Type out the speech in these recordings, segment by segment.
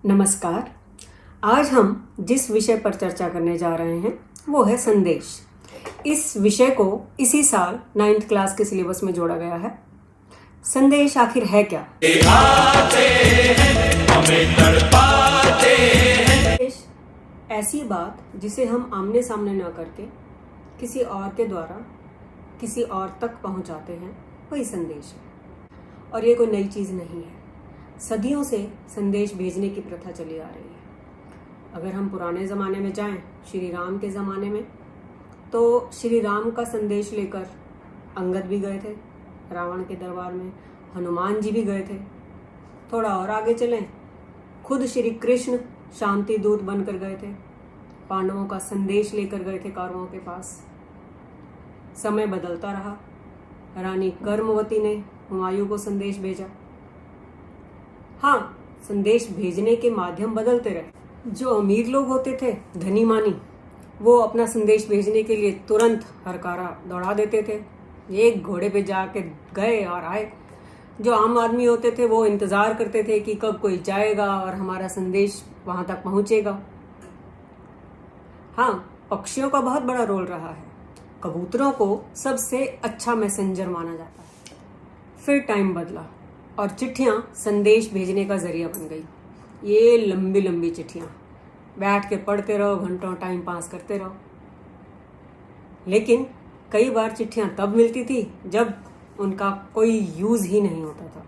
नमस्कार। आज हम जिस विषय पर चर्चा करने जा रहे हैं वो है संदेश। इस विषय को इसी साल 9th क्लास के सिलेबस में जोड़ा गया है। संदेश आखिर है क्या? संदेश ऐसी बात जिसे हम आमने सामने न करके किसी और के द्वारा किसी और तक पहुंचाते हैं, वही संदेश है। और ये कोई नई चीज़ नहीं है। सदियों से संदेश भेजने की प्रथा चली आ रही है। अगर हम पुराने ज़माने में जाएं, श्री राम के ज़माने में, तो श्री राम का संदेश लेकर अंगद भी गए थे रावण के दरबार में, हनुमान जी भी गए थे। थोड़ा और आगे चलें, खुद श्री कृष्ण शांति दूत बनकर गए थे, पांडवों का संदेश लेकर गए थे कौरवों के पास। समय बदलता रहा, रानी कर्मवती ने हुमायूं को संदेश भेजा। हाँ, संदेश भेजने के माध्यम बदलते रहे। जो अमीर लोग होते थे, धनी मानी, वो अपना संदेश भेजने के लिए तुरंत हरकारा दौड़ा देते थे, एक घोड़े पे जाके गए और आए। जो आम आदमी होते थे वो इंतज़ार करते थे कि कब कोई जाएगा और हमारा संदेश वहाँ तक पहुँचेगा। हाँ, पक्षियों का बहुत बड़ा रोल रहा है। कबूतरों को सबसे अच्छा मैसेंजर माना जाता है। फिर टाइम बदला और चिट्ठियाँ संदेश भेजने का जरिया बन गई। ये लंबी लंबी चिट्ठियाँ, बैठ के पढ़ते रहो, घंटों टाइम पास करते रहो। लेकिन कई बार चिट्ठियाँ तब मिलती थी जब उनका कोई यूज़ ही नहीं होता था।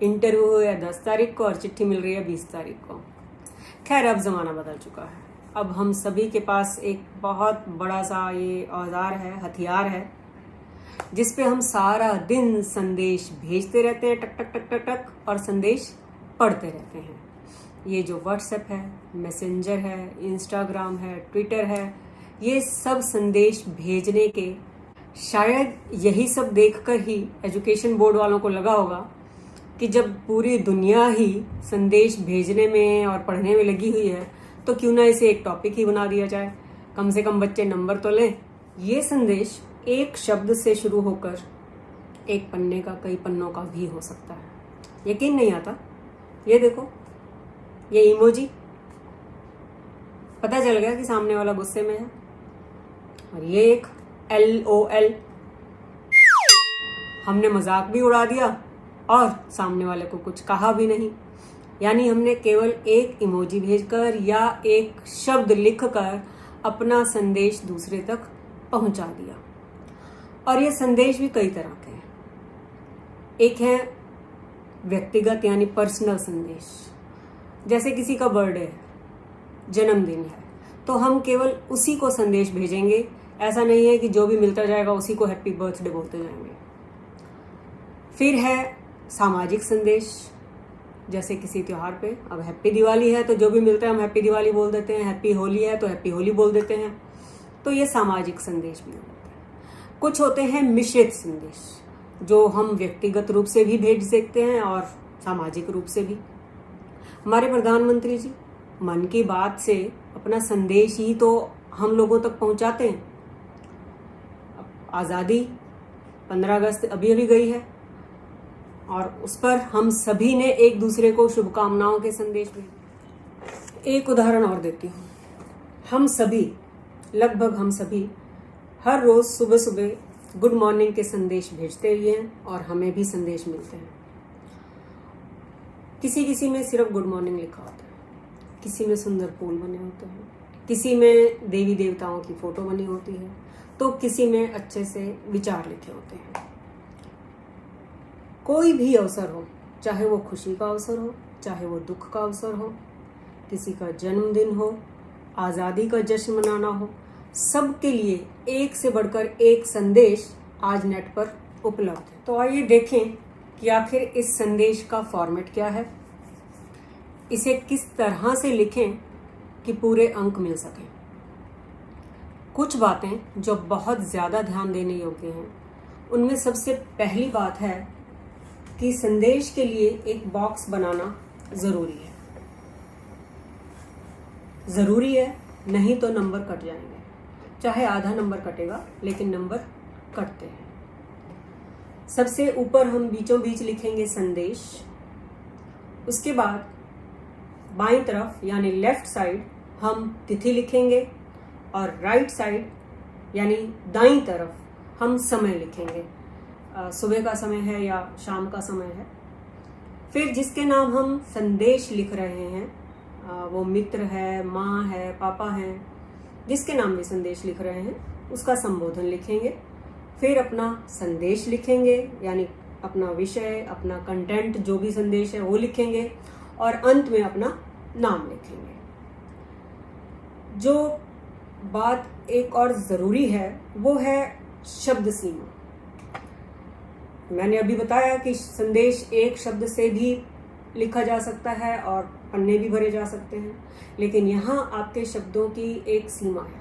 इंटरव्यू है 10 तारीख को और चिट्ठी मिल रही है 20 तारीख को। खैर, अब ज़माना बदल चुका है। अब हम सभी के पास एक बहुत बड़ा सा ये औजार है, हथियार है, जिस पे हम सारा दिन संदेश भेजते रहते हैं, टक टक टक टक टक, और संदेश पढ़ते रहते हैं। ये जो व्हाट्सएप है, मैसेंजर है, इंस्टाग्राम है, ट्विटर है, ये सब संदेश भेजने के, शायद यही सब देखकर ही एजुकेशन बोर्ड वालों को लगा होगा कि जब पूरी दुनिया ही संदेश भेजने में और पढ़ने में लगी हुई है, तो क्यों ना इसे एक टॉपिक ही बना दिया जाए। कम से कम बच्चे नंबर तो लें। ये संदेश एक शब्द से शुरू होकर एक पन्ने का, कई पन्नों का भी हो सकता है। यकीन नहीं आता? ये देखो, ये इमोजी, पता चल गया कि सामने वाला गुस्से में है। और ये एक LOL, हमने मजाक भी उड़ा दिया और सामने वाले को कुछ कहा भी नहीं। यानी हमने केवल एक इमोजी भेजकर या एक शब्द लिखकर अपना संदेश दूसरे तक पहुंचा दिया। और ये संदेश भी कई तरह के हैं। एक है व्यक्तिगत यानी पर्सनल संदेश। जैसे किसी का बर्थडे है, जन्मदिन है, तो हम केवल उसी को संदेश भेजेंगे। ऐसा नहीं है कि जो भी मिलता जाएगा उसी को हैप्पी बर्थडे बोलते जाएंगे। फिर है सामाजिक संदेश। जैसे किसी त्योहार पे, अब हैप्पी दिवाली है तो जो भी मिलता है हम हैप्पी दिवाली बोल देते हैं, हैप्पी होली है तो हैप्पी होली बोल देते हैं। तो ये सामाजिक संदेश भी होता है। कुछ होते हैं मिश्रित संदेश, जो हम व्यक्तिगत रूप से भी भेज सकते हैं और सामाजिक रूप से भी। हमारे प्रधानमंत्री जी मन की बात से अपना संदेश ही तो हम लोगों तक पहुंचाते हैं। आज़ादी 15 अगस्त अभी अभी गई है और उस पर हम सभी ने एक दूसरे को शुभकामनाओं के संदेश भेजे। एक उदाहरण और देती हूँ। हम सभी, लगभग हम सभी, हर रोज सुबह सुबह गुड मॉर्निंग के संदेश भेजते ही हैं और हमें भी संदेश मिलते हैं। किसी किसी में सिर्फ गुड मॉर्निंग लिखा होता है, किसी में सुंदर फूल बने होते हैं, किसी में देवी देवताओं की फोटो बनी होती है, तो किसी में अच्छे से विचार लिखे होते हैं। कोई भी अवसर हो, चाहे वो खुशी का अवसर हो, चाहे वो दुख का अवसर हो, किसी का जन्मदिन हो, आज़ादी का जश्न मनाना हो, सबके लिए एक से बढ़कर एक संदेश आज नेट पर उपलब्ध है। तो आइए देखें कि आखिर इस संदेश का फॉर्मेट क्या है, इसे किस तरह से लिखें कि पूरे अंक मिल सकें। कुछ बातें जो बहुत ज़्यादा ध्यान देने योग्य हैं, उनमें सबसे पहली बात है कि संदेश के लिए एक बॉक्स बनाना ज़रूरी है। ज़रूरी है, नहीं तो नंबर कट जाएंगे। चाहे आधा नंबर कटेगा, लेकिन नंबर कटते हैं। सबसे ऊपर हम बीचों बीच लिखेंगे संदेश। उसके बाद बाईं तरफ यानी लेफ्ट साइड हम तिथि लिखेंगे और राइट साइड यानी दाईं तरफ हम समय लिखेंगे। सुबह का समय है या शाम का समय है। फिर जिसके नाम हम संदेश लिख रहे हैं, वो मित्र है, माँ है, पापा हैं, जिसके नाम भी संदेश लिख रहे हैं उसका संबोधन लिखेंगे। फिर अपना संदेश लिखेंगे यानी अपना विषय, अपना कंटेंट, जो भी संदेश है वो लिखेंगे और अंत में अपना नाम लिखेंगे। जो बात एक और ज़रूरी है वो है शब्द सीमा। मैंने अभी बताया कि संदेश एक शब्द से भी लिखा जा सकता है और पन्ने भी भरे जा सकते हैं, लेकिन यहाँ आपके शब्दों की एक सीमा है।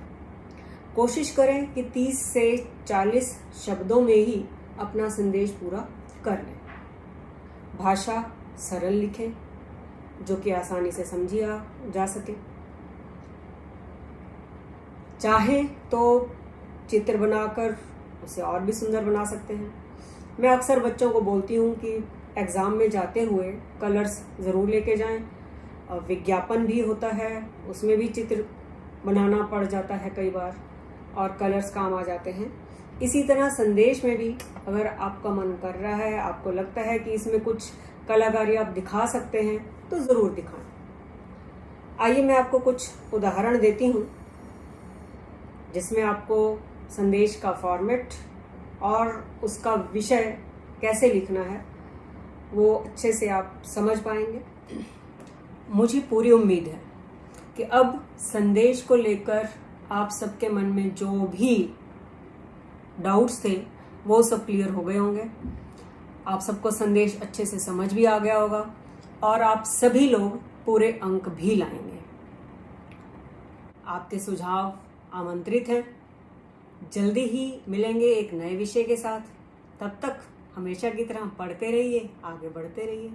कोशिश करें कि 30 से 40 शब्दों में ही अपना संदेश पूरा कर लें। भाषा सरल लिखें जो कि आसानी से समझी जा सके। चाहें तो चित्र बनाकर उसे और भी सुंदर बना सकते हैं। मैं अक्सर बच्चों को बोलती हूँ कि एग्ज़ाम में जाते हुए कलर्स ज़रूर लेके जाएं। विज्ञापन भी होता है, उसमें भी चित्र बनाना पड़ जाता है कई बार और कलर्स काम आ जाते हैं। इसी तरह संदेश में भी अगर आपका मन कर रहा है, आपको लगता है कि इसमें कुछ कलाकारी आप दिखा सकते हैं तो ज़रूर दिखाएं। आइए मैं आपको कुछ उदाहरण देती हूँ जिसमें आपको संदेश का फॉर्मेट और उसका विषय कैसे लिखना है वो अच्छे से आप समझ पाएंगे। मुझे पूरी उम्मीद है कि अब संदेश को लेकर आप सबके मन में जो भी डाउट्स थे वो सब क्लियर हो गए होंगे। आप सबको संदेश अच्छे से समझ भी आ गया होगा और आप सभी लोग पूरे अंक भी लाएंगे। आपके सुझाव आमंत्रित हैं। जल्दी ही मिलेंगे एक नए विषय के साथ। तब तक हमेशा की तरह पढ़ते रहिए, आगे बढ़ते रहिए।